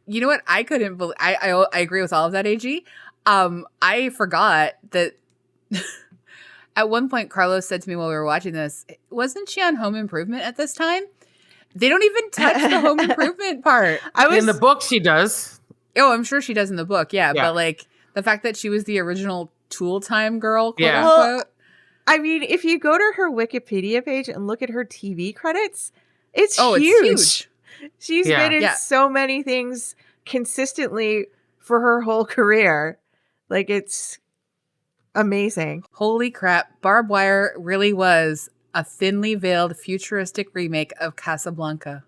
You know what? I couldn't believe. I agree with all of that, AG. I forgot that at one point Carlos said to me while we were watching this, wasn't she on Home Improvement at this time? They don't even touch the Home Improvement part. In the book, she does. Oh, I'm sure she does in the book. Yeah. But like the fact that she was the original Tool Time girl, quote unquote. Well, I mean, if you go to her Wikipedia page and look at her TV credits, it's huge. She's been in so many things consistently for her whole career. Like, it's amazing. Holy crap. Barbed Wire really was a thinly veiled futuristic remake of Casablanca.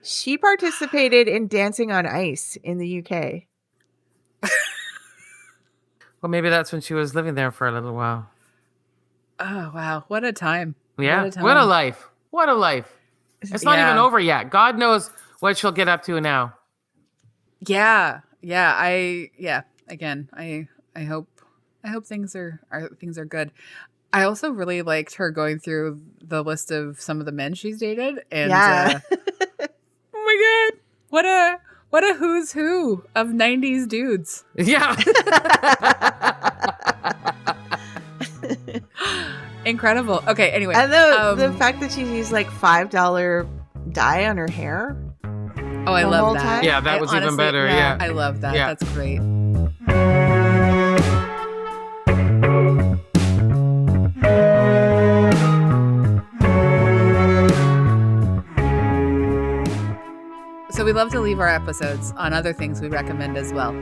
She participated in Dancing on Ice in the UK. Well, maybe that's when she was living there for a little while. Oh, wow. What a time. Yeah. What a life. What a life. It's not even over yet. God knows what she'll get up to now. Yeah. Again, I hope things are good. I also really liked her going through the list of some of the men she's dated, and oh my god, what a who's who of 90s dudes. Yeah. Incredible. Okay, anyway. And the fact that she used like $5 dye on her hair. Oh, I love that. Time. Yeah, that was honestly, even better. Yeah. I love that. Yeah. That's great. So we love to leave our episodes on other things we recommend as well.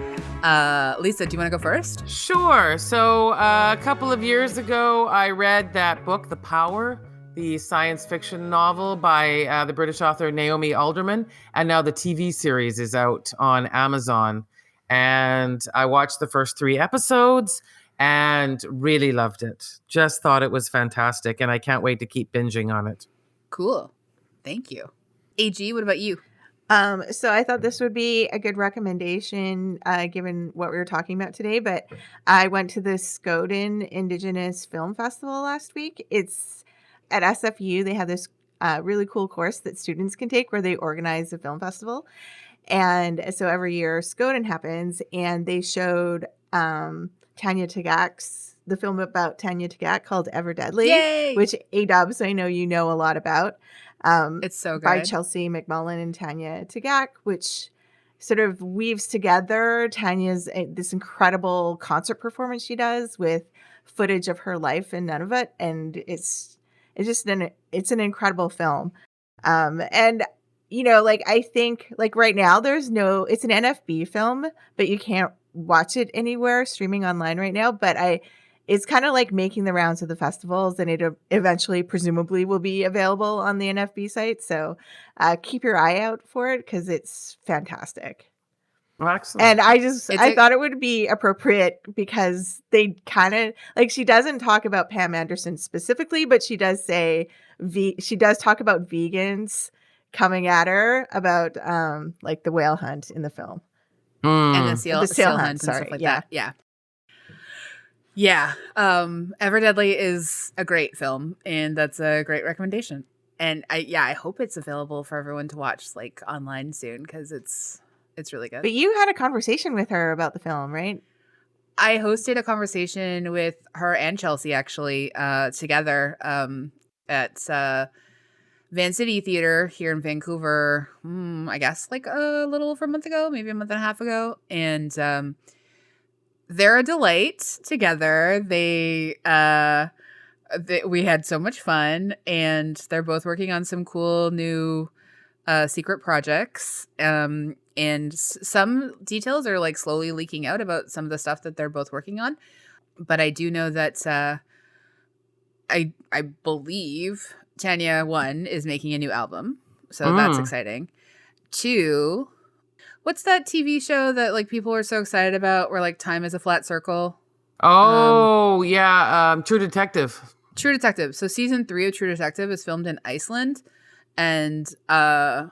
Lisa, do you want to go first? Sure. So a couple of years ago, I read that book, The Power, the science fiction novel by the British author Naomi Alderman. And now the TV series is out on Amazon. And I watched the first 3 episodes and really loved it. Just thought it was fantastic. And I can't wait to keep binging on it. Cool. Thank you. AG, what about you? So I thought this would be a good recommendation, given what we were talking about today, but I went to the Skoden Indigenous Film Festival last week. It's at SFU. They have this really cool course that students can take where they organize a film festival. And so every year Skoden happens, and they showed Tanya Tagaq's, the film about Tanya Tagaq called Ever Deadly, Yay! Which A-dubs I know you know a lot about. It's so good. By Chelsea McMullen and Tanya Tagaq, which sort of weaves together Tanya's this incredible concert performance she does with footage of her life in Nunavut, and it's an incredible film. And like I think like right now it's an NFB film, but you can't watch it anywhere streaming online right now. But it's kind of like making the rounds of the festivals, and it eventually presumably will be available on the NFB site. So keep your eye out for it because it's fantastic. Excellent. And I thought it would be appropriate because they kind of like, she doesn't talk about Pam Anderson specifically, but she does say she does talk about vegans coming at her about like the whale hunt in the film. And the seal hunt and stuff like that. Yeah. Yeah. Ever Deadly is a great film, and that's a great recommendation. And I hope it's available for everyone to watch like online soon because it's really good. But you had a conversation with her about the film, right? I hosted a conversation with her and Chelsea actually together at Van City Theater here in Vancouver, I guess like a little over a month ago, maybe a month and a half ago. And they're a delight together. We had so much fun, and they're both working on some cool new secret projects. And some details are like slowly leaking out about some of the stuff that they're both working on. But I do know that I believe Tanya, 1, is making a new album. So that's exciting. 2, what's that TV show that like people are so excited about where like time is a flat circle? Oh, True Detective. True Detective. So season 3 of True Detective is filmed in Iceland. And I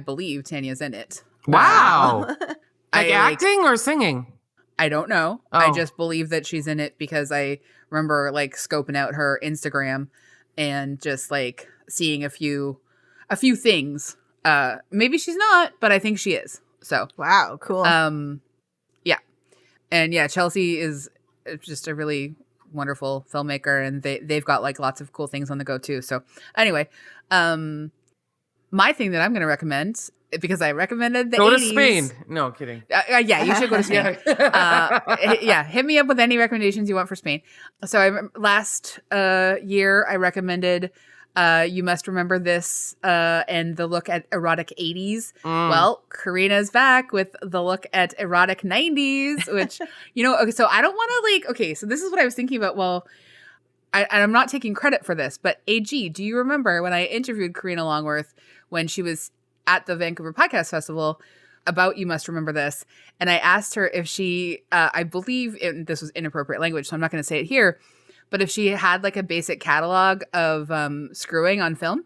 believe Tanya's in it. Wow. Like acting or singing? I don't know. Oh. I just believe that she's in it because I remember like scoping out her Instagram and just like seeing a few things. Maybe she's not, but I think she is. So wow, cool. Yeah. And yeah, Chelsea is just a really wonderful filmmaker, and they've got like lots of cool things on the go too. So anyway, my thing that I'm going to recommend, because I recommended the 80s. Go to Spain. No, kidding. Yeah, you should go to Spain. Hit me up with any recommendations you want for Spain. So last year I recommended You Must Remember This and the look at erotic 80s. Well, Karina's back with the look at erotic 90s, which, okay, so I don't want to so this is what I was thinking about. Well, I'm not taking credit for this, but AG, do you remember when I interviewed Karina Longworth when she was at the Vancouver Podcast Festival about You Must Remember This? And I asked her if she, I believe this was inappropriate language, so I'm not going to say it here, but if she had like a basic catalog of screwing on film.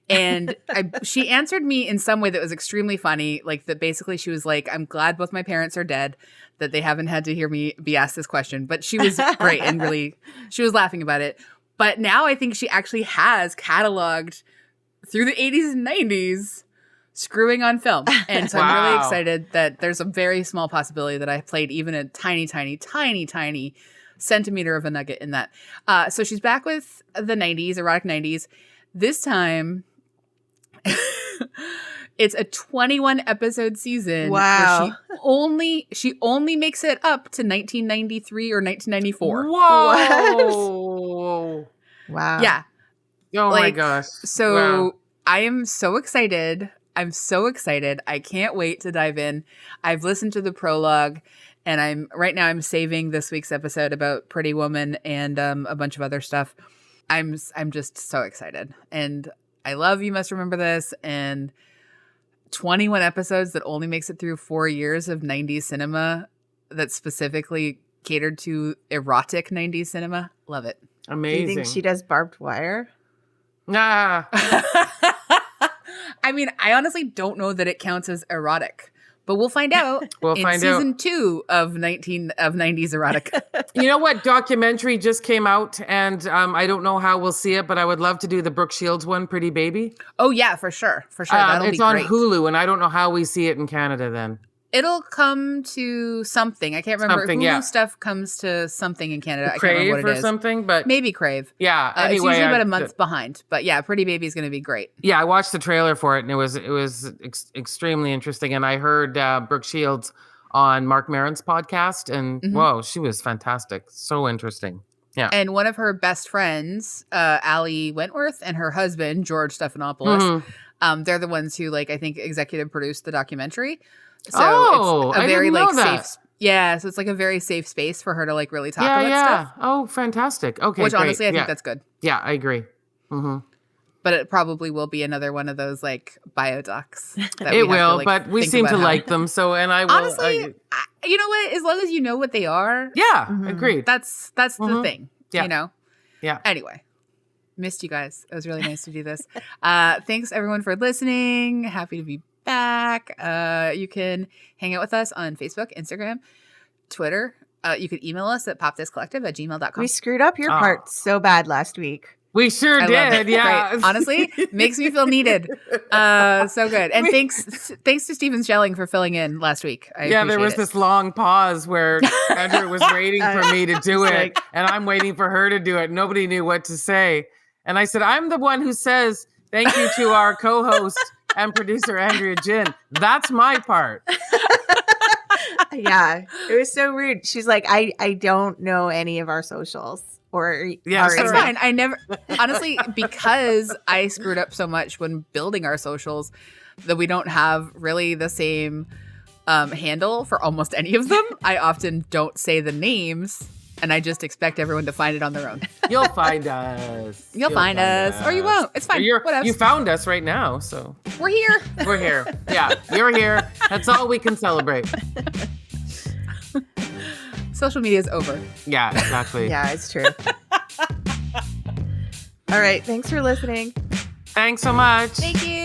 And she answered me in some way that was extremely funny. Like that basically she was like, I'm glad both my parents are dead, that they haven't had to hear me be asked this question. But she was great and really, she was laughing about it. But now I think she actually has cataloged through the 80s and 90s screwing on film. And so I'm really excited that there's a very small possibility that I played even a tiny, tiny, tiny, tiny centimeter of a nugget in that. So she's back with the 90s, erotic 90s. This time, it's a 21 episode season. Wow. Where she only makes it up to 1993 or 1994. Whoa. Wow. Yeah. Oh my gosh. So wow. I am so excited. I'm so excited. I can't wait to dive in. I've listened to the prologue, and I'm saving this week's episode about Pretty Woman and a bunch of other stuff. I'm just so excited. And I love You Must Remember This, and 21 episodes that only makes it through 4 years of 90s cinema that specifically catered to erotic 90s cinema. Love it. Amazing. Do you think she does barbed wire? Nah. I mean, I honestly don't know that it counts as erotic, but we'll find out in season 2 of 90s erotic. You know what documentary just came out, and I don't know how we'll see it, but I would love to do the Brooke Shields one, Pretty Baby. Oh yeah, for sure. That'll it's be on great. Hulu, and I don't know how we see it in Canada then. It'll come to something. I can't remember. Hulu stuff comes to something in Canada. I can't remember what it is. Crave or something, but maybe Crave. Yeah. Anyway, it's usually about a month behind. But yeah, Pretty Baby is going to be great. Yeah, I watched the trailer for it, and it was extremely interesting. And I heard Brooke Shields on Mark Maron's podcast, and whoa, she was fantastic. So interesting. Yeah. And one of her best friends, Allie Wentworth, and her husband George Stephanopoulos, they're the ones who I think executive produced the documentary. So it's a very safe. Yeah, so it's like a very safe space for her to really talk about stuff. Oh, fantastic. Okay, which honestly I think that's good. Yeah, I agree. But it probably will be another one of those biodocs. That it will, but we seem to like them. So, and I will. Honestly, you know what? As long as you know what they are. Yeah, agreed. That's the thing. Yeah. You know? Yeah. Anyway. Missed you guys. It was really nice to do this. Thanks everyone for listening. Happy to be back. You can hang out with us on Facebook, Instagram, Twitter. You could email us at popthiscollective@gmail.com. We screwed up your part so bad last week. We sure did. Yeah. Great. Honestly, makes me feel needed. So good. And thanks to Stephen Schelling for filling in last week. There was this long pause where Andrew was waiting for me to do it, and I'm waiting for her to do it. Nobody knew what to say. And I said, I'm the one who says Thank you to our co-host and producer, Andrea Gin. That's my part. Yeah, it was so rude. She's like, I don't know any of our socials. Or yeah, it's fine. I never, honestly, because I screwed up so much when building our socials that we don't have really the same handle for almost any of them. I often don't say the names, and I just expect everyone to find it on their own. You'll find us. You'll find us, or you won't. It's fine. You found us right now, so we're here. We're here. Yeah, you're here. That's all we can celebrate. Social media is over. Yeah, exactly. Yeah, it's true. All right. Thanks for listening. Thanks so much. Thank you.